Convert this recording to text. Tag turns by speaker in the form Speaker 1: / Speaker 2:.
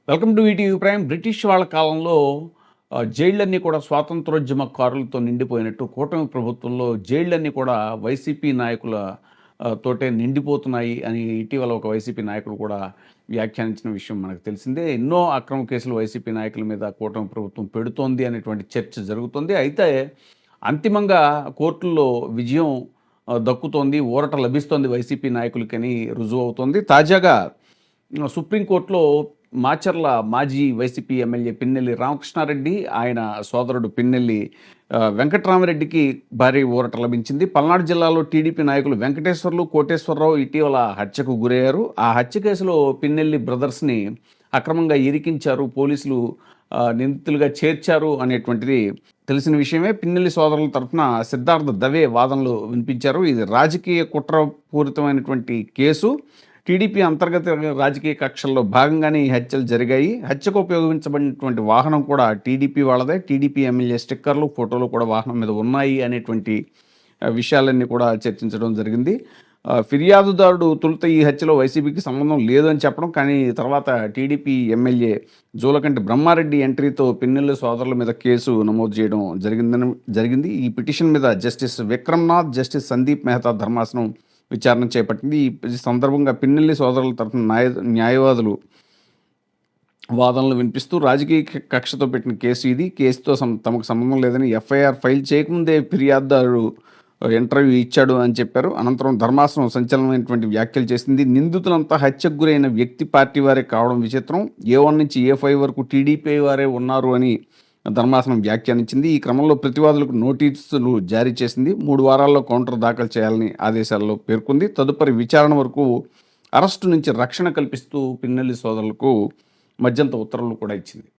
Speaker 1: Welcome to ETV prime. British వాళ్ళ కాలంలో జైళ్ళన్నీ కూడా స్వాతంత్రోద్యమకారులతో నిండిపోయినట్టు కూటమి ప్రభుత్వంలో జైళ్ళన్నీ కూడా వైసీపీ నాయకుల తోటే నిండిపోతున్నాయి అని ఇటీవల ఒక వైసీపీ నాయకుడు కూడా వ్యాఖ్యానించిన విషయం మనకు తెలిసిందే. ఎన్నో అక్రమ కేసులు వైసీపీ నాయకుల మీద కూటమి ప్రభుత్వం పెడుతోంది అనేటువంటి చర్చ జరుగుతుంది. అయితే అంతిమంగా కోర్టుల్లో విజయం దక్కుతోంది, ఊరట లభిస్తోంది వైసీపీ నాయకులకని రుజువు అవుతోంది. తాజాగా సుప్రీంకోర్టులో మాచర్ల మాజీ వైసీపీ ఎమ్మెల్యే పిన్నెల్లి రామకృష్ణారెడ్డి, ఆయన సోదరుడు పిన్నెల్లి వెంకట్రామరెడ్డికి భారీ ఊరట లభించింది. పల్నాడు జిల్లాలో టీడీపీ నాయకులు వెంకటేశ్వర్లు, కోటేశ్వరరావు ఇటీవల హత్యకు గురయ్యారు. ఆ హత్య కేసులో పిన్నెల్లి బ్రదర్స్ని అక్రమంగా ఇరికించారు, పోలీసులు నిందితులుగా చేర్చారు అనేటువంటిది తెలిసిన విషయమే. పిన్నెల్లి సోదరుల తరఫున సిద్ధార్థ దవే వాదనలు వినిపించారు. ఇది రాజకీయ కుట్రపూరితమైనటువంటి కేసు, టీడీపీ అంతర్గత రాజకీయ కక్షల్లో భాగంగానే ఈ హత్యలు జరిగాయి. హత్యకు ఉపయోగించబడినటువంటి వాహనం కూడా టీడీపీ వాళ్ళదే. టీడీపీ ఎమ్మెల్యే స్టిక్కర్లు, ఫోటోలు కూడా వాహనం మీద ఉన్నాయి అనేటువంటి విషయాలన్నీ కూడా చర్చించడం జరిగింది. ఫిర్యాదుదారుడు తొలుత ఈ హత్యలో వైసీపీకి సంబంధం లేదని చెప్పడం, కానీ తర్వాత టీడీపీ ఎమ్మెల్యే జూలకంటి బ్రహ్మారెడ్డి ఎంట్రీతో పిన్నెల్లి సోదరుల మీద కేసు నమోదు చేయడం జరిగింది. ఈ పిటిషన్ మీద జస్టిస్ విక్రమ్నాథ్, జస్టిస్ సందీప్ మెహతా ధర్మాసనం విచారణ చేపట్టింది. ఈ సందర్భంగా పిన్నెల్లి సోదరుల తరఫున న్యాయవాదులు వాదనలు వినిపిస్తూ రాజకీయ కక్షతో పెట్టిన కేసు ఇది, కేసుతో తమకు సంబంధం లేదని ఎఫ్ఐఆర్ ఫైల్ చేయకముందే ఫిర్యాదుదారు ఇంటర్వ్యూ ఇచ్చాడు అని చెప్పారు. అనంతరం ధర్మాసనం సంచలనమైనటువంటి వ్యాఖ్యలు చేసింది. నిందితులంతా హత్యకు గురైన వ్యక్తి పార్టీ వారే కావడం విచిత్రం, A1 నుంచి A5 వరకు టీడీపీ వారే ఉన్నారు అని ధర్మాసనం వ్యాఖ్యానించింది. ఈ క్రమంలో ప్రతివాదులకు నోటీసులు జారీ చేసింది. 3 వారాల్లో కౌంటర్ దాఖలు చేయాలని ఆదేశాల్లో పేర్కొంది. తదుపరి విచారణ వరకు అరెస్టు నుంచి రక్షణ కల్పిస్తూ పిన్నెల్లి సోదరులకు మధ్యంతర ఉత్తర్వులు కూడా ఇచ్చింది.